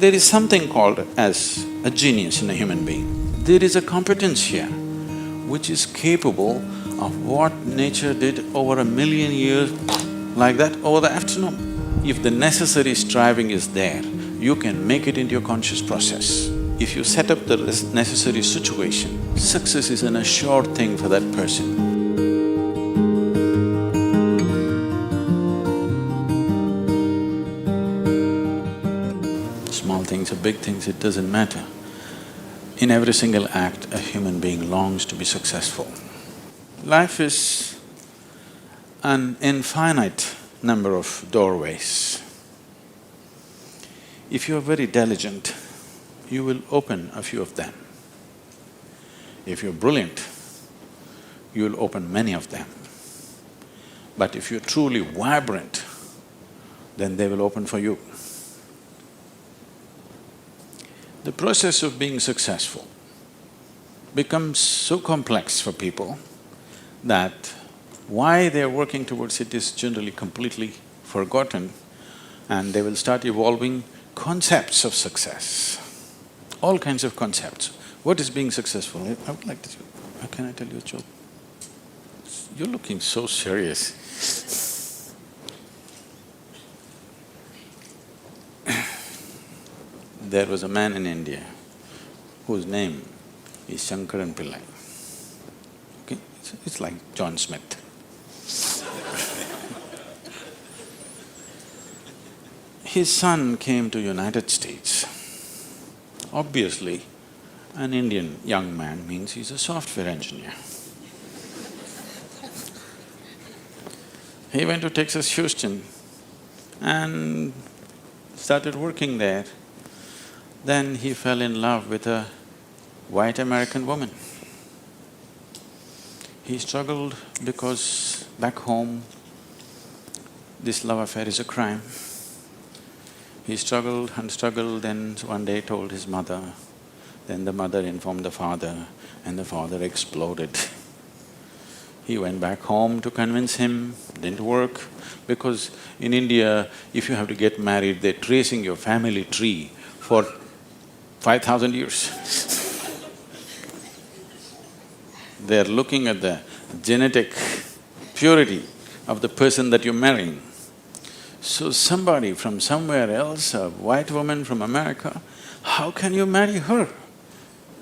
There is something called as a genius in a human being. There is a competence here which is capable of what nature did over 1,000,000 years, like that, over the afternoon. If the necessary striving is there, you can make it into your conscious process. If you set up the necessary situation, success is an assured thing for that person. Small things or big things, it doesn't matter. In every single act, a human being longs to be successful. Life is an infinite number of doorways. If you are very diligent, you will open a few of them. If you're brilliant, you will open many of them. But if you're truly vibrant, then they will open for you. The process of being successful becomes so complex for people that why they're working towards it is generally completely forgotten, and they will start evolving concepts of success, all kinds of concepts. What is being successful? I would like to… Can I tell you a joke? You're looking so serious. There was a man in India whose name is Shankaran Pillai. Okay, it's like John Smith. His son came to United States. Obviously, an Indian young man means he's a software engineer. He went to Texas, Houston and started working there. Then he fell in love with a white American woman. He struggled because back home, this love affair is a crime. He struggled and struggled, then one day told his mother, then the mother informed the father, and the father exploded. He went back home to convince him, didn't work, because in India, if you have to get married, they're tracing your family tree for 5,000 years. They're looking at the genetic purity of the person that you're marrying. So somebody from somewhere else, a white woman from America, how can you marry her?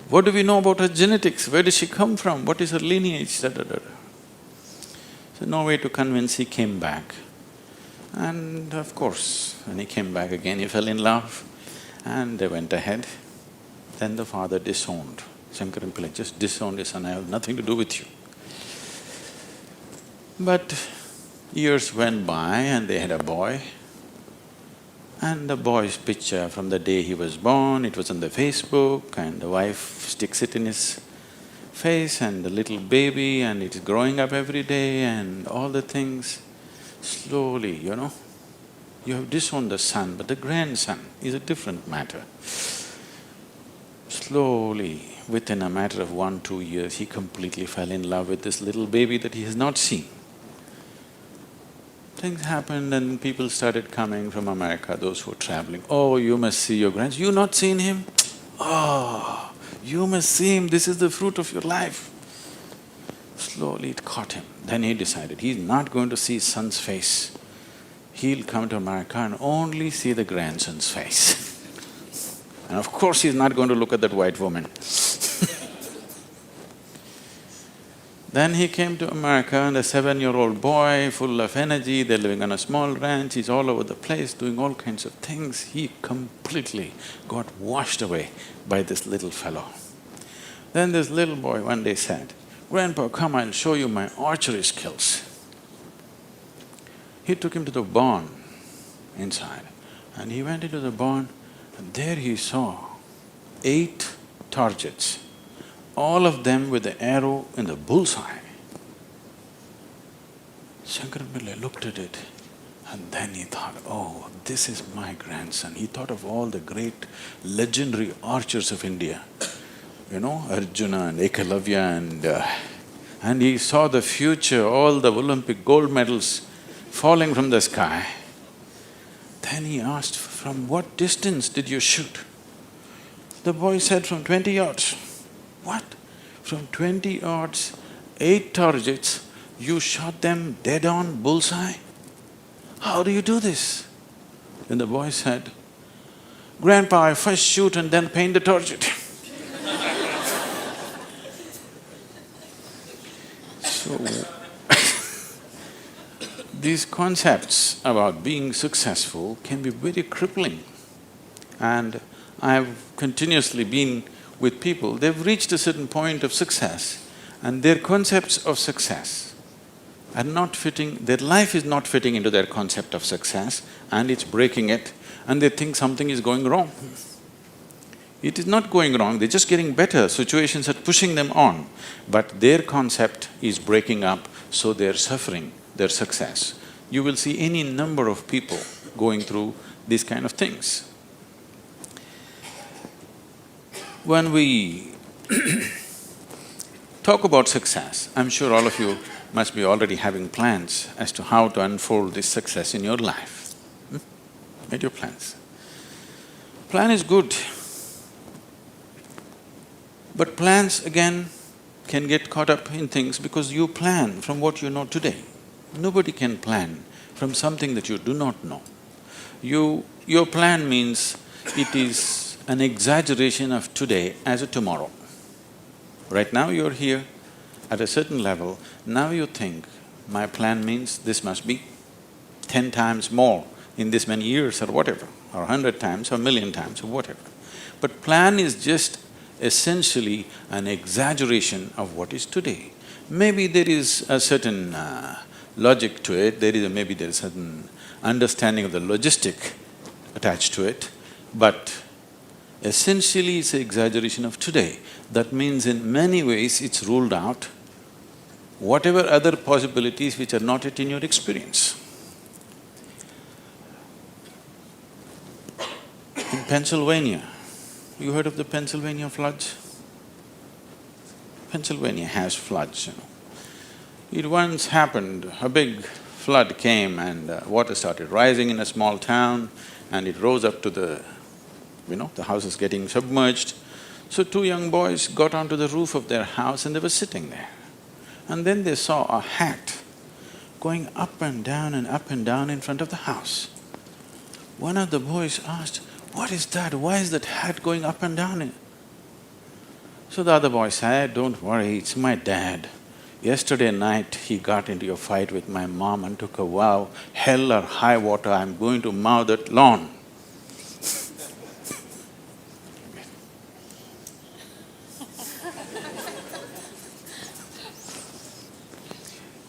What do we know about her genetics? Where does she come from? What is her lineage? Da, da, da. So no way to convince, he came back. And of course, when he came back again, he fell in love and they went ahead. Then the father disowned. Shankaran Pillai just disowned his son, I have nothing to do with you. But years went by and they had a boy. And the boy's picture from the day he was born, it was on the Facebook, and the wife sticks it in his face, and the little baby, and it's growing up every day and all the things. Slowly, you have disowned the son, but the grandson is a different matter. Slowly, within a matter of 1-2 years, he completely fell in love with this little baby that he has not seen. Things happened and people started coming from America, those who were traveling. Oh, you must see your grandson. You not seen him? Oh, you must see him, this is the fruit of your life. Slowly it caught him. Then he decided he's not going to see his son's face. He'll come to America and only see the grandson's face. And of course he's not going to look at that white woman. Then he came to America and a 7-year-old boy, full of energy, they're living on a small ranch, he's all over the place doing all kinds of things. He completely got washed away by this little fellow. Then this little boy one day said, "Grandpa, come, I'll show you my archery skills." He took him to the barn inside and he went into the barn and there he saw 8 targets, all of them with the arrow in the bullseye. Shankaran Pillai looked at it and then he thought, oh, this is my grandson. He thought of all the great legendary archers of India, Arjuna and Ekalavya and he saw the future, all the Olympic gold medals falling from the sky. Then he asked for "From what distance did you shoot?" The boy said, "From 20 yards. "What? From 20 yards, 8 targets, you shot them dead on, bullseye? How do you do this?" Then the boy said, "Grandpa, I first shoot and then paint the target." So, these concepts about being successful can be very crippling. And I've continuously been with people, they've reached a certain point of success and their concepts of success are not fitting, their life is not fitting into their concept of success and it's breaking it and they think something is going wrong. It is not going wrong, they're just getting better, situations are pushing them on, but their concept is breaking up, so they're suffering their success. You will see any number of people going through these kind of things. When we talk about success, I'm sure all of you must be already having plans as to how to unfold this success in your life. Made your plans. Plan is good, but plans again can get caught up in things because you plan from what you know today. Nobody can plan from something that you do not know. Your plan means it is an exaggeration of today as a tomorrow. Right now you're here at a certain level, now you think, my plan means this must be 10 times more in this many years or whatever, or 100 times or 1,000,000 times or whatever. But plan is just essentially an exaggeration of what is today. Maybe there is a certain logic to it, maybe there is a certain understanding of the logistic attached to it, but essentially it's an exaggeration of today. That means in many ways it's ruled out whatever other possibilities which are not yet in your experience. In Pennsylvania, you heard of the Pennsylvania floods? Pennsylvania has floods, you know. It once happened, a big flood came and water started rising in a small town and it rose up to the house is getting submerged. So 2 young boys got onto the roof of their house and they were sitting there. And then they saw a hat going up and down in front of the house. One of the boys asked, "What is that? Why is that hat going up and down?" So the other boy said, "Don't worry, it's my dad. Yesterday night he got into a fight with my mom and took a vow, hell or high water, I'm going to mow that lawn."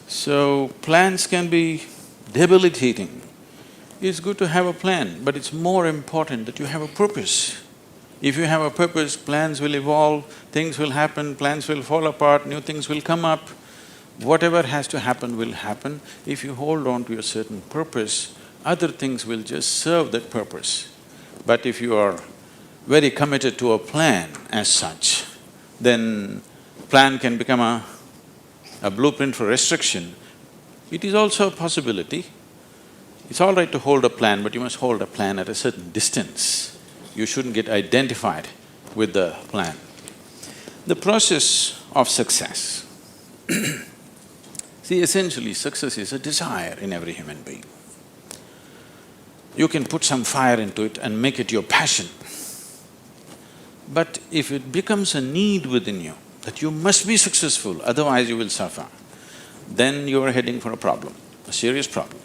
So, plans can be debilitating. It's good to have a plan, but it's more important that you have a purpose. If you have a purpose, plans will evolve, things will happen, plans will fall apart, new things will come up. Whatever has to happen will happen. If you hold on to a certain purpose, other things will just serve that purpose. But if you are very committed to a plan as such, then plan can become a blueprint for restriction. It is also a possibility. It's all right to hold a plan, but you must hold a plan at a certain distance. You shouldn't get identified with the plan. The process of success. See, essentially success is a desire in every human being. You can put some fire into it and make it your passion. But if it becomes a need within you, that you must be successful, otherwise you will suffer, then you are heading for a problem, a serious problem.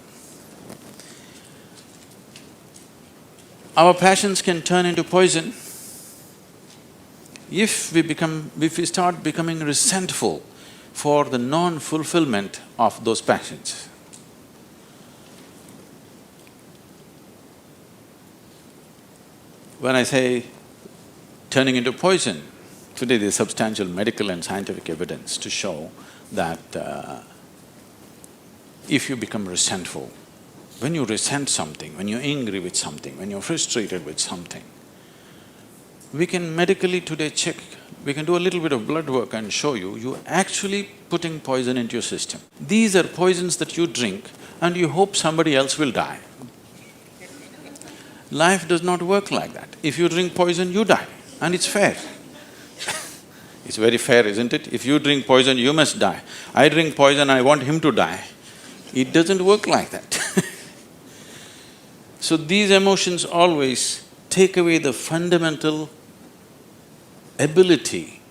Our passions can turn into poison if we start becoming resentful for the non-fulfillment of those passions. When I say turning into poison, today there's substantial medical and scientific evidence to show that if you become resentful, when you resent something, when you're angry with something, when you're frustrated with something, we can medically today check, we can do a little bit of blood work and show you're actually putting poison into your system. These are poisons that you drink and you hope somebody else will die. Life does not work like that. If you drink poison, you die, and it's fair. It's very fair, isn't it? If you drink poison, you must die. I drink poison, I want him to die. It doesn't work like that. So these emotions always take away the fundamental ability.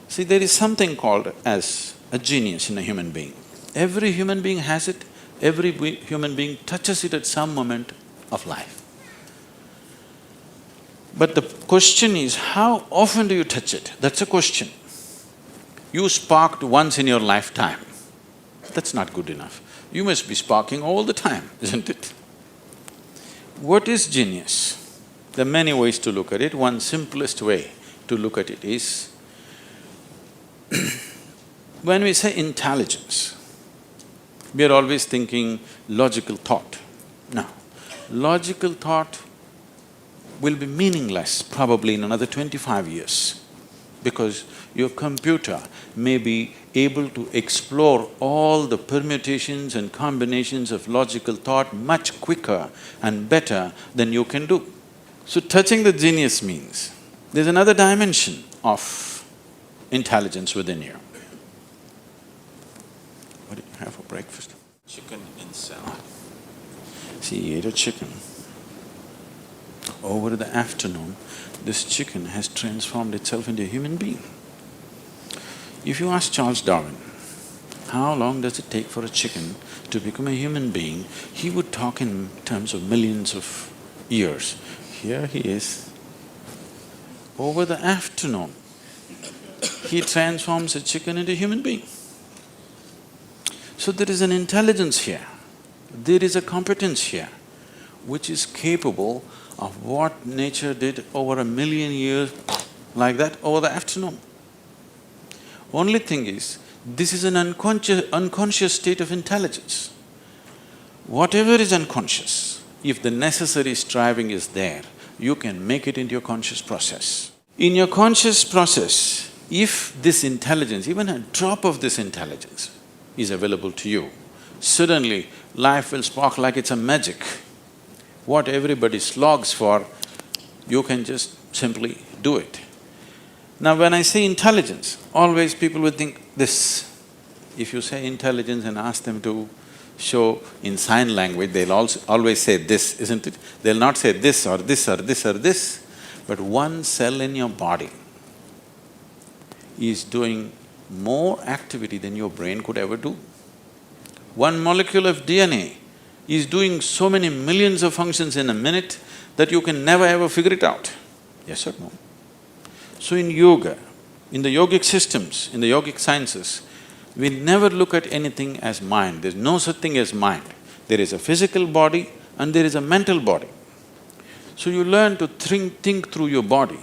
See, there is something called as a genius in a human being. Every human being has it, every human being touches it at some moment of life. But the question is, how often do you touch it? That's a question. You sparked once in your lifetime, that's not good enough. You must be sparking all the time, isn't it? What is genius? There are many ways to look at it. One simplest way to look at it is, when we say intelligence, we are always thinking logical thought. No, logical thought will be meaningless probably in another 25 years, because your computer may be able to explore all the permutations and combinations of logical thought much quicker and better than you can do. So touching the genius means there's another dimension of intelligence within you. What did you have for breakfast? Chicken and salad. See, he ate a chicken. Over the afternoon, this chicken has transformed itself into a human being. If you ask Charles Darwin, how long does it take for a chicken to become a human being, he would talk in terms of millions of years. Here he is. Over the afternoon, he transforms a chicken into a human being. So there is an intelligence here, there is a competence here, which is capable of what nature did over 1,000,000 years like that over the afternoon. Only thing is, this is an unconscious state of intelligence. Whatever is unconscious, if the necessary striving is there, you can make it into your conscious process. In your conscious process, if this intelligence, even a drop of this intelligence is available to you, suddenly life will spark like it's a magic. What everybody slogs for, you can just simply do it. Now when I say intelligence, always people would think this. If you say intelligence and ask them to show in sign language, they'll always say this, isn't it? They'll not say this or this or this or this, but one cell in your body is doing more activity than your brain could ever do. One molecule of DNA is doing so many millions of functions in a minute that you can never ever figure it out. Yes or no? So in yoga, in the yogic systems, in the yogic sciences, we never look at anything as mind. There's no such thing as mind. There is a physical body and there is a mental body. So you learn to think through your body.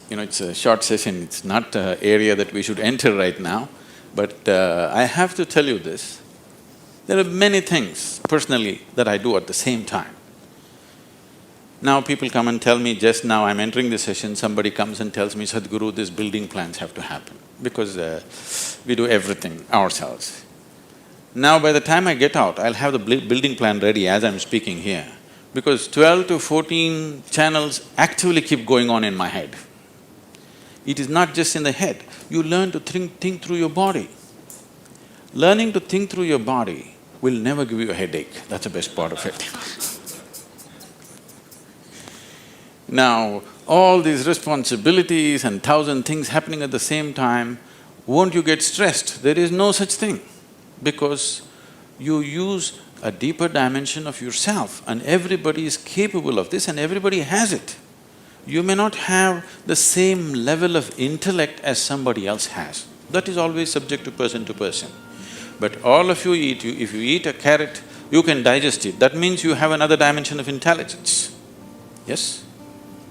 You know, it's a short session, it's not an area that we should enter right now, but I have to tell you this. There are many things personally that I do at the same time. Now people come and tell me, just now I'm entering the session, somebody comes and tells me, Sadhguru, these building plans have to happen, because we do everything ourselves. Now by the time I get out, I'll have the building plan ready as I'm speaking here, because 12 to 14 channels actively keep going on in my head. It is not just in the head, you learn to think through your body. Learning to think through your body will never give you a headache, that's the best part of it. Now, all these responsibilities and 1,000 things happening at the same time, won't you get stressed? There is no such thing, because you use a deeper dimension of yourself and everybody is capable of this and everybody has it. You may not have the same level of intellect as somebody else has. That is always subject to person. But all of you eat, if you eat a carrot, you can digest it. That means you have another dimension of intelligence. Yes?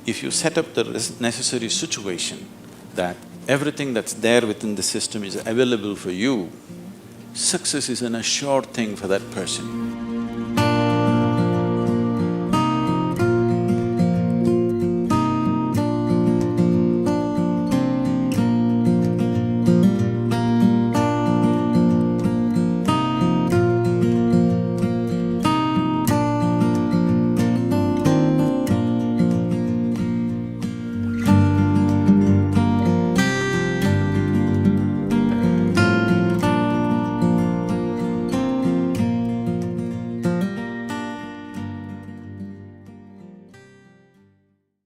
If you set up the necessary situation that everything that's there within the system is available for you, success is an assured thing for that person.